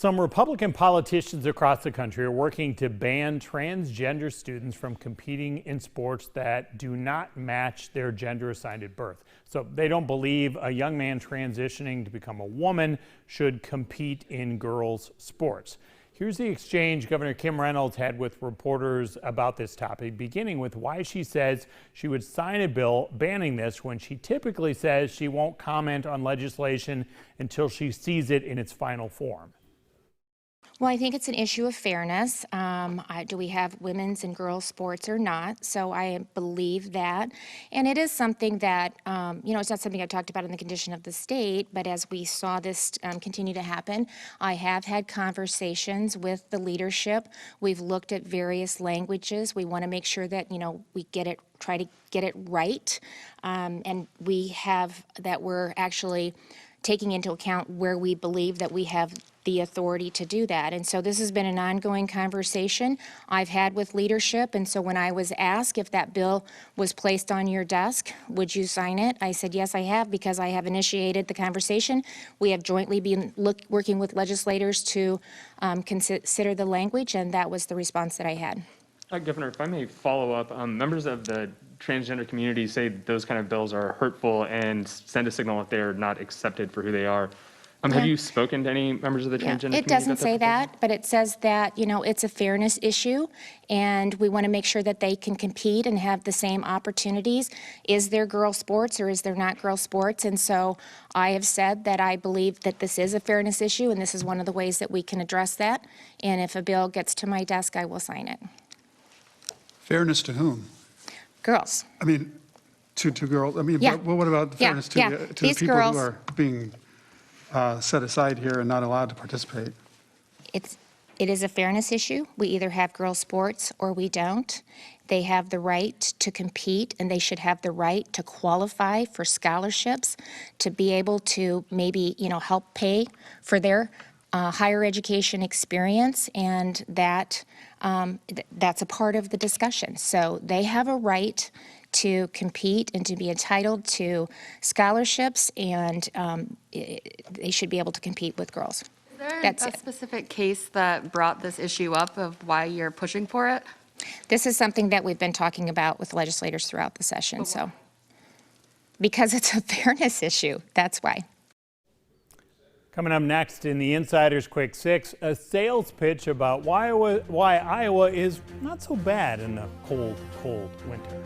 Some Republican politicians across the country are working to ban transgender students from competing in sports that do not match their gender assigned at birth. So they don't believe a young man transitioning to become a woman should compete in girls' sports. Here's the exchange Governor Kim Reynolds had with reporters about this topic, beginning with why she says she would sign a bill banning this when she typically says she won't comment on legislation until she sees it in its final form. Well, I think it's an issue of fairness. Do we have women's and girls' sports or not? So I believe that. And it is something that, it's not something I talked about in the condition of the state, but as we saw this continue to happen, I have had conversations with the leadership. We've looked at various languages. We want to make sure that, we try to get it right. And we're actually taking into account where we believe that we have the authority to do that. And so this has been an ongoing conversation I've had with leadership. And so when I was asked if that bill was placed on your desk, would you sign it? I said, yes, I have, because I have initiated the conversation. We have jointly been working with legislators to consider the language, and that was the response that I had. Governor, if I may follow up, members of the transgender community say those kind of bills are hurtful and send a signal that they're not accepted for who they are. Have you spoken to any members of the transgender community? It doesn't say that, but it says that, it's a fairness issue, and we want to make sure that they can compete and have the same opportunities. Is there girl sports or is there not girl sports? And so I have said that I believe that this is a fairness issue, and this is one of the ways that we can address that. And if a bill gets to my desk, I will sign it. Fairness to whom? Girls. I mean, to girls. I mean, Yeah. but what about the fairness to the people girls, who are being set aside here and not allowed to participate? It is a fairness issue. We either have girls' sports or we don't. They have the right to compete, and they should have the right to qualify for scholarships, to be able to maybe, help pay for their higher education experience, and that's a part of the discussion. So they have a right to compete and to be entitled to scholarships, and they should be able to compete with girls. Is there That's a it. specific case that brought this issue up of why you're pushing for it? This is something that we've been talking about with legislators throughout the session. So, because it's a fairness issue, that's why. Coming up next in the Insider's Quick Six, a sales pitch about why Iowa is not so bad in the cold, cold winter.